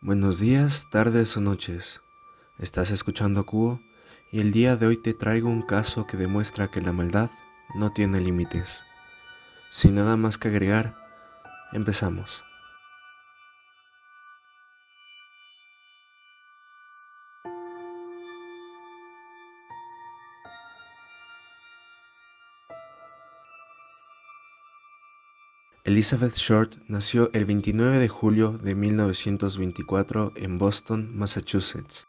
Buenos días, tardes o noches. Estás escuchando Cubo y el día de hoy te traigo un caso que demuestra que la maldad no tiene límites. Sin nada más que agregar, empezamos. Elizabeth Short nació el 29 de julio de 1924 en Boston, Massachusetts.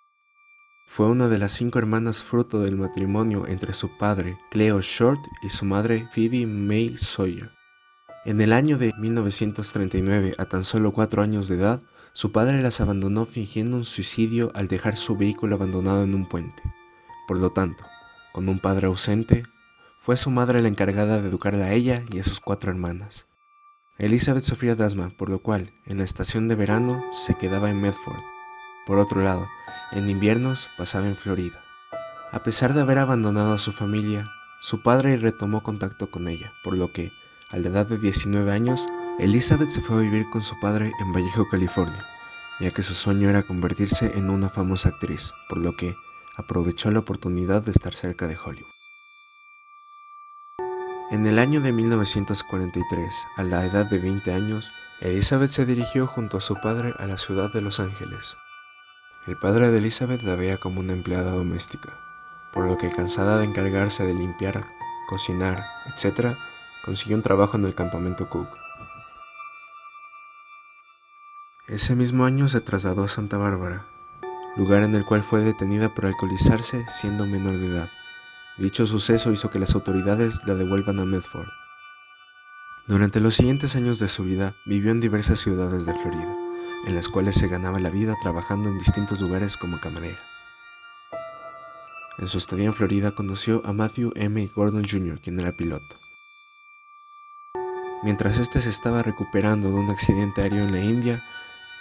Fue una de las 5 hermanas fruto del matrimonio entre su padre, Cleo Short, y su madre, Phoebe May Sawyer. En el año de 1939, a tan solo 4 años de edad, su padre las abandonó fingiendo un suicidio al dejar su vehículo abandonado en un puente. Por lo tanto, con un padre ausente, fue su madre la encargada de educarla a ella y a sus 4 hermanas. Elizabeth sufría de asma, por lo cual, en la estación de verano, se quedaba en Medford. Por otro lado, en inviernos pasaba en Florida. A pesar de haber abandonado a su familia, su padre retomó contacto con ella, por lo que, a la edad de 19 años, Elizabeth se fue a vivir con su padre en Vallejo, California, ya que su sueño era convertirse en una famosa actriz, por lo que aprovechó la oportunidad de estar cerca de Hollywood. En el año de 1943, a la edad de 20 años, Elizabeth se dirigió junto a su padre a la ciudad de Los Ángeles. El padre de Elizabeth la veía como una empleada doméstica, por lo que cansada de encargarse de limpiar, cocinar, etc., consiguió un trabajo en el campamento Cook. Ese mismo año se trasladó a Santa Bárbara, lugar en el cual fue detenida por alcoholizarse siendo menor de edad. Dicho suceso hizo que las autoridades la devuelvan a Medford. Durante los siguientes años de su vida vivió en diversas ciudades de Florida, en las cuales se ganaba la vida trabajando en distintos lugares como camarera. En su estadía en Florida conoció a Matthew M. Gordon Jr., quien era piloto. Mientras este se estaba recuperando de un accidente aéreo en la India,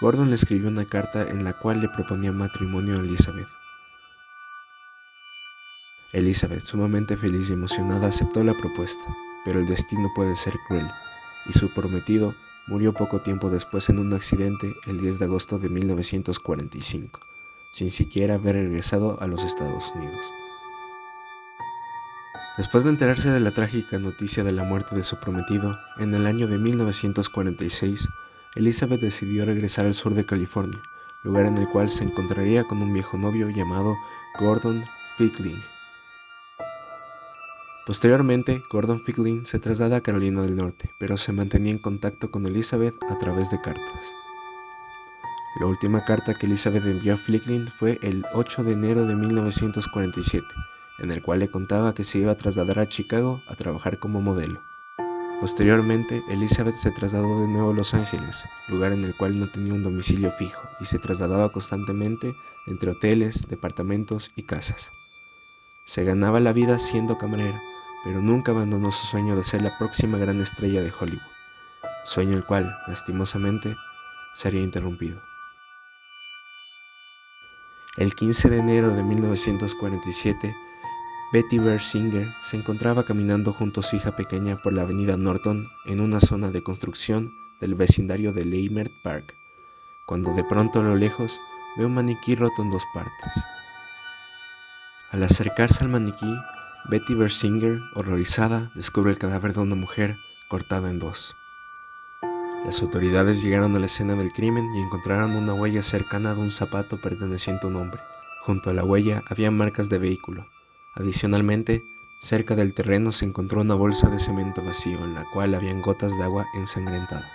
Gordon le escribió una carta en la cual le proponía matrimonio a Elizabeth. Elizabeth, sumamente feliz y emocionada, aceptó la propuesta, pero el destino puede ser cruel, y su prometido murió poco tiempo después en un accidente el 10 de agosto de 1945, sin siquiera haber regresado a los Estados Unidos. Después de enterarse de la trágica noticia de la muerte de su prometido, en el año de 1946, Elizabeth decidió regresar al sur de California, lugar en el cual se encontraría con un viejo novio llamado Gordon Fickling. Posteriormente, Gordon Fickling se traslada a Carolina del Norte, pero se mantenía en contacto con Elizabeth a través de cartas. La última carta que Elizabeth envió a Fickling fue el 8 de enero de 1947, en el cual le contaba que se iba a trasladar a Chicago a trabajar como modelo. Posteriormente, Elizabeth se trasladó de nuevo a Los Ángeles, lugar en el cual no tenía un domicilio fijo y se trasladaba constantemente entre hoteles, departamentos y casas. Se ganaba la vida siendo camarera, pero nunca abandonó su sueño de ser la próxima gran estrella de Hollywood, sueño el cual, lastimosamente, sería interrumpido. El 15 de enero de 1947, Betty Bersinger se encontraba caminando junto a su hija pequeña por la avenida Norton en una zona de construcción del vecindario de Leimert Park, cuando de pronto a lo lejos ve un maniquí roto en 2 partes. Al acercarse al maniquí, Betty Bersinger, horrorizada, descubre el cadáver de una mujer cortada en 2. Las autoridades llegaron a la escena del crimen y encontraron una huella cercana de un zapato perteneciente a un hombre. Junto a la huella había marcas de vehículo. Adicionalmente, cerca del terreno se encontró una bolsa de cemento vacío en la cual habían gotas de agua ensangrentada.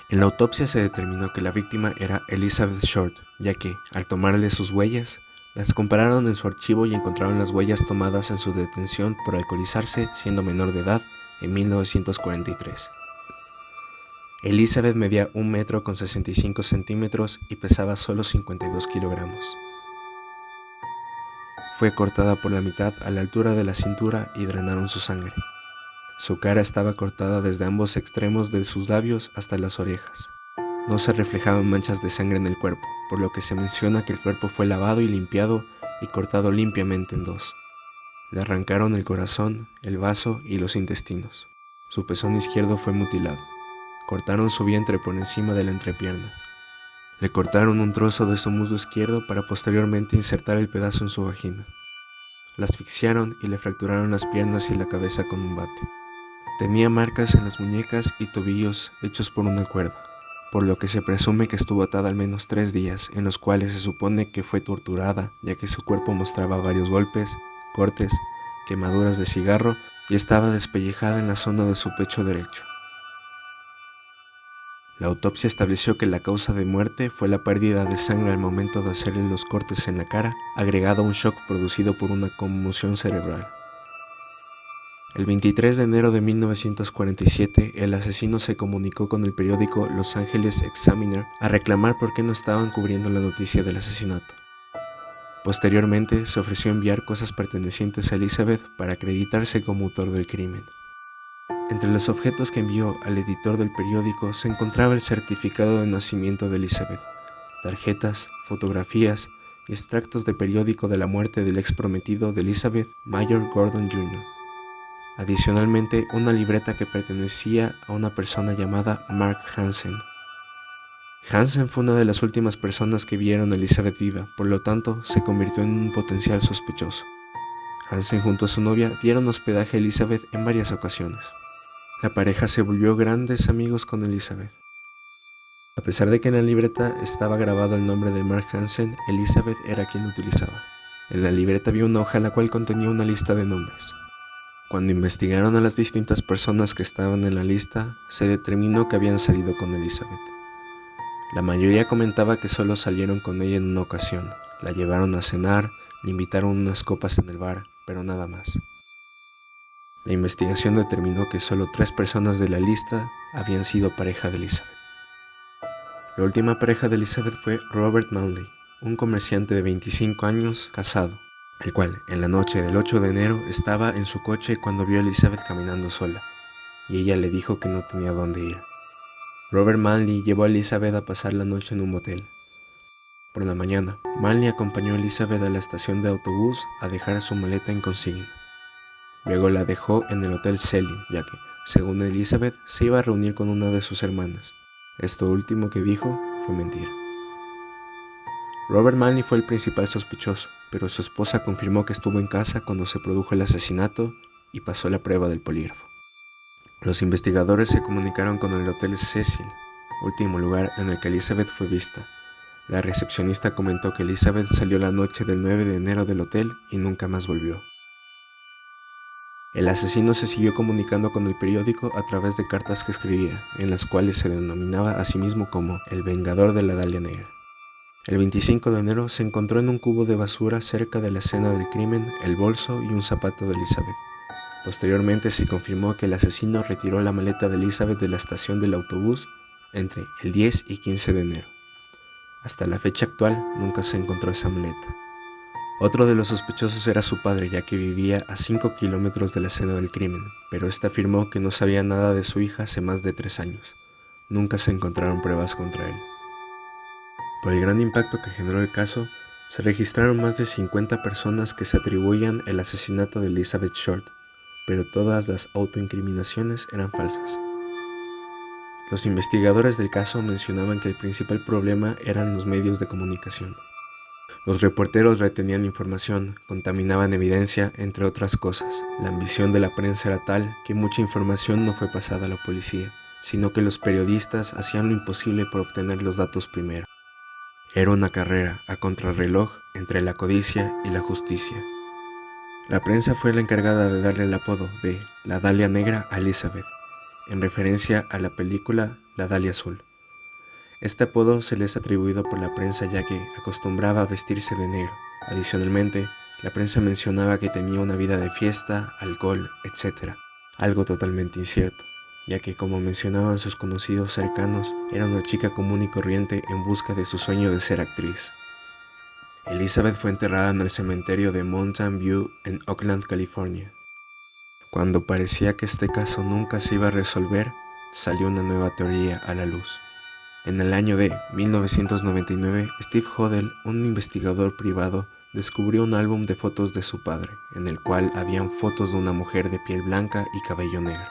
En la autopsia se determinó que la víctima era Elizabeth Short, ya que, al tomarle sus huellas, las compararon en su archivo y encontraron las huellas tomadas en su detención por alcoholizarse siendo menor de edad en 1943. Elizabeth medía 1 metro con 65 centímetros y pesaba solo 52 kilogramos. Fue cortada por la mitad a la altura de la cintura y drenaron su sangre. Su cara estaba cortada desde ambos extremos de sus labios hasta las orejas. No se reflejaban manchas de sangre en el cuerpo, por lo que se menciona que el cuerpo fue lavado y limpiado y cortado limpiamente en 2. Le arrancaron el corazón, el vaso y los intestinos. Su pezón izquierdo fue mutilado. Cortaron su vientre por encima de la entrepierna. Le cortaron un trozo de su muslo izquierdo para posteriormente insertar el pedazo en su vagina. La asfixiaron y le fracturaron las piernas y la cabeza con un bate. Tenía marcas en las muñecas y tobillos hechos por una cuerda, por lo que se presume que estuvo atada al menos 3 días, en los cuales se supone que fue torturada, ya que su cuerpo mostraba varios golpes, cortes, quemaduras de cigarro y estaba despellejada en la zona de su pecho derecho. La autopsia estableció que la causa de muerte fue la pérdida de sangre al momento de hacerle los cortes en la cara, agregado a un shock producido por una conmoción cerebral. El 23 de enero de 1947, el asesino se comunicó con el periódico Los Angeles Examiner a reclamar por qué no estaban cubriendo la noticia del asesinato. Posteriormente, se ofreció enviar cosas pertenecientes a Elizabeth para acreditarse como autor del crimen. Entre los objetos que envió al editor del periódico se encontraba el certificado de nacimiento de Elizabeth, tarjetas, fotografías y extractos de periódico de la muerte del ex prometido de Elizabeth, Mayor Gordon Jr. Adicionalmente, una libreta que pertenecía a una persona llamada Mark Hansen. Hansen fue una de las últimas personas que vieron a Elizabeth viva, por lo tanto, se convirtió en un potencial sospechoso. Hansen junto a su novia dieron hospedaje a Elizabeth en varias ocasiones. La pareja se volvió grandes amigos con Elizabeth. A pesar de que en la libreta estaba grabado el nombre de Mark Hansen, Elizabeth era quien lo utilizaba. En la libreta había una hoja la cual contenía una lista de nombres. Cuando investigaron a las distintas personas que estaban en la lista, se determinó que habían salido con Elizabeth. La mayoría comentaba que solo salieron con ella en una ocasión, la llevaron a cenar, le invitaron unas copas en el bar, pero nada más. La investigación determinó que solo 3 personas de la lista habían sido pareja de Elizabeth. La última pareja de Elizabeth fue Robert Manley, un comerciante de 25 años casado, el cual en la noche del 8 de enero estaba en su coche cuando vio a Elizabeth caminando sola, y ella le dijo que no tenía dónde ir. Robert Manley llevó a Elizabeth a pasar la noche en un motel. Por la mañana, Manley acompañó a Elizabeth a la estación de autobús a dejar su maleta en consigna. Luego la dejó en el Hotel Selin, ya que, según Elizabeth, se iba a reunir con una de sus hermanas. Esto último que dijo fue mentira. Robert Manley fue el principal sospechoso, pero su esposa confirmó que estuvo en casa cuando se produjo el asesinato y pasó la prueba del polígrafo. Los investigadores se comunicaron con el Hotel Cecil, último lugar en el que Elizabeth fue vista. La recepcionista comentó que Elizabeth salió la noche del 9 de enero del hotel y nunca más volvió. El asesino se siguió comunicando con el periódico a través de cartas que escribía, en las cuales se denominaba a sí mismo como el Vengador de la Dalia Negra. El 25 de enero se encontró en un cubo de basura cerca de la escena del crimen el bolso y un zapato de Elizabeth. Posteriormente se confirmó que el asesino retiró la maleta de Elizabeth de la estación del autobús entre el 10 y 15 de enero. Hasta la fecha actual nunca se encontró esa maleta. Otro de los sospechosos era su padre, ya que vivía a 5 kilómetros de la escena del crimen, pero este afirmó que no sabía nada de su hija hace más de 3 años. Nunca se encontraron pruebas contra él. Por el gran impacto que generó el caso, se registraron más de 50 personas que se atribuían el asesinato de Elizabeth Short, pero todas las autoincriminaciones eran falsas. Los investigadores del caso mencionaban que el principal problema eran los medios de comunicación. Los reporteros retenían información, contaminaban evidencia, entre otras cosas. La ambición de la prensa era tal que mucha información no fue pasada a la policía, sino que los periodistas hacían lo imposible por obtener los datos primero. Era una carrera a contrarreloj entre la codicia y la justicia. La prensa fue la encargada de darle el apodo de la Dalia Negra a Elizabeth, en referencia a la película La Dalia Azul. Este apodo se le es atribuido por la prensa ya que acostumbraba a vestirse de negro. Adicionalmente, la prensa mencionaba que tenía una vida de fiesta, alcohol, etc., algo totalmente incierto, ya que como mencionaban sus conocidos cercanos, era una chica común y corriente en busca de su sueño de ser actriz. Elizabeth fue enterrada en el cementerio de Mountain View en Oakland, California. Cuando parecía que este caso nunca se iba a resolver, salió una nueva teoría a la luz. En el año de 1999, Steve Hodel, un investigador privado, descubrió un álbum de fotos de su padre, en el cual habían fotos de una mujer de piel blanca y cabello negro.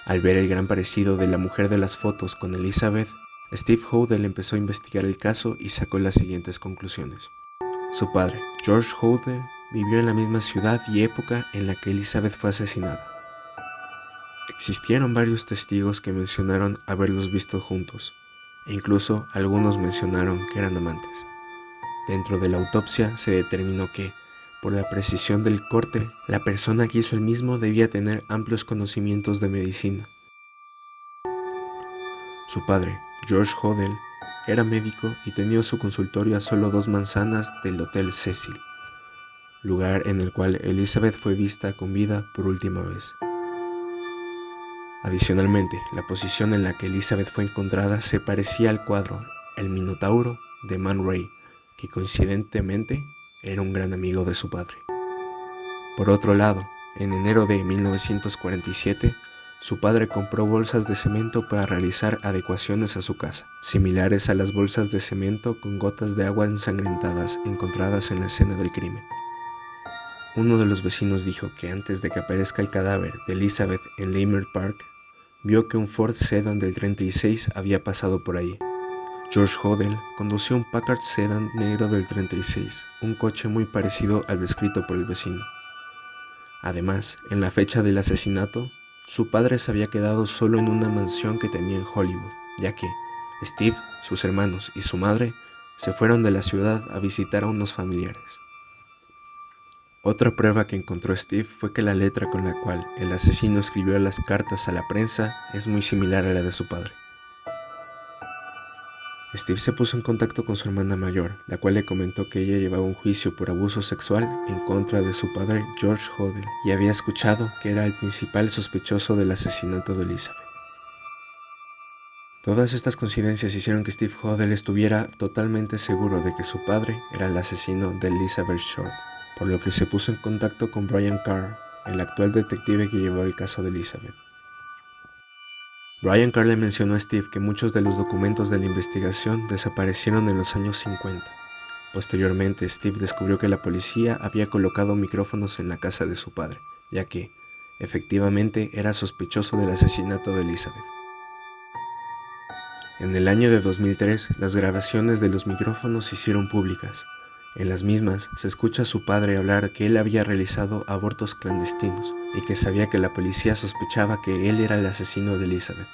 Al ver el gran parecido de la mujer de las fotos con Elizabeth, Steve Hodel empezó a investigar el caso y sacó las siguientes conclusiones. Su padre, George Hodel, vivió en la misma ciudad y época en la que Elizabeth fue asesinada. Existieron varios testigos que mencionaron haberlos visto juntos, e incluso algunos mencionaron que eran amantes. Dentro de la autopsia se determinó que, por la precisión del corte, la persona que hizo el mismo debía tener amplios conocimientos de medicina. Su padre, George Hodel, era médico y tenía su consultorio a solo 2 manzanas del Hotel Cecil, lugar en el cual Elizabeth fue vista con vida por última vez. Adicionalmente, la posición en la que Elizabeth fue encontrada se parecía al cuadro El Minotauro de Man Ray, que coincidentemente era un gran amigo de su padre. Por otro lado, en enero de 1947, su padre compró bolsas de cemento para realizar adecuaciones a su casa, similares a las bolsas de cemento con gotas de agua ensangrentadas encontradas en la escena del crimen. Uno de los vecinos dijo que antes de que aparezca el cadáver de Elizabeth en Leimert Park, vio que un Ford Sedan del 36 había pasado por ahí. George Hodel conducía un Packard Sedan negro del 36, un coche muy parecido al descrito por el vecino. Además, en la fecha del asesinato, su padre se había quedado solo en una mansión que tenía en Hollywood, ya que Steve, sus hermanos y su madre se fueron de la ciudad a visitar a unos familiares. Otra prueba que encontró Steve fue que la letra con la cual el asesino escribió las cartas a la prensa es muy similar a la de su padre. Steve se puso en contacto con su hermana mayor, la cual le comentó que ella llevaba un juicio por abuso sexual en contra de su padre George Hodel y había escuchado que era el principal sospechoso del asesinato de Elizabeth. Todas estas coincidencias hicieron que Steve Hodel estuviera totalmente seguro de que su padre era el asesino de Elizabeth Short, por lo que se puso en contacto con Brian Carr, el actual detective que llevó el caso de Elizabeth. Brian Carr le mencionó a Steve que muchos de los documentos de la investigación desaparecieron en los años 50. Posteriormente, Steve descubrió que la policía había colocado micrófonos en la casa de su padre, ya que, efectivamente, era sospechoso del asesinato de Elizabeth. En el año de 2003, las grabaciones de los micrófonos se hicieron públicas. En las mismas, se escucha a su padre hablar que él había realizado abortos clandestinos y que sabía que la policía sospechaba que él era el asesino de Elizabeth,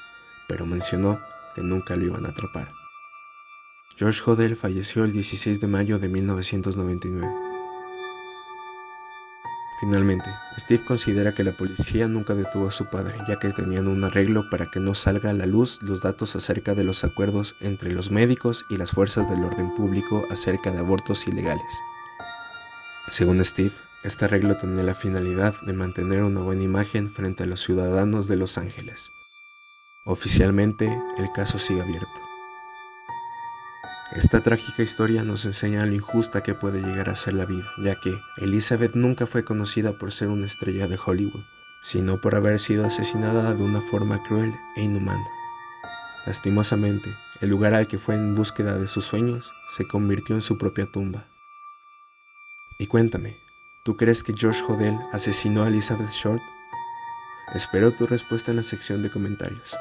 pero mencionó que nunca lo iban a atrapar. George Hodel falleció el 16 de mayo de 1999. Finalmente, Steve considera que la policía nunca detuvo a su padre, ya que tenían un arreglo para que no salga a la luz los datos acerca de los acuerdos entre los médicos y las fuerzas del orden público acerca de abortos ilegales. Según Steve, este arreglo tenía la finalidad de mantener una buena imagen frente a los ciudadanos de Los Ángeles. Oficialmente, el caso sigue abierto. Esta trágica historia nos enseña lo injusta que puede llegar a ser la vida, ya que Elizabeth nunca fue conocida por ser una estrella de Hollywood, sino por haber sido asesinada de una forma cruel e inhumana. Lastimosamente, el lugar al que fue en búsqueda de sus sueños se convirtió en su propia tumba. Y cuéntame, ¿tú crees que George Hodel asesinó a Elizabeth Short? Espero tu respuesta en la sección de comentarios.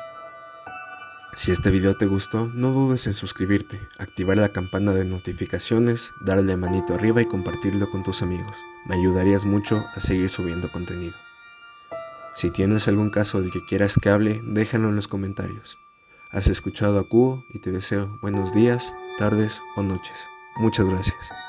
Si este video te gustó, no dudes en suscribirte, activar la campana de notificaciones, darle manito arriba y compartirlo con tus amigos. Me ayudarías mucho a seguir subiendo contenido. Si tienes algún caso del que quieras que hable, déjalo en los comentarios. Has escuchado a Cubo y te deseo buenos días, tardes o noches. Muchas gracias.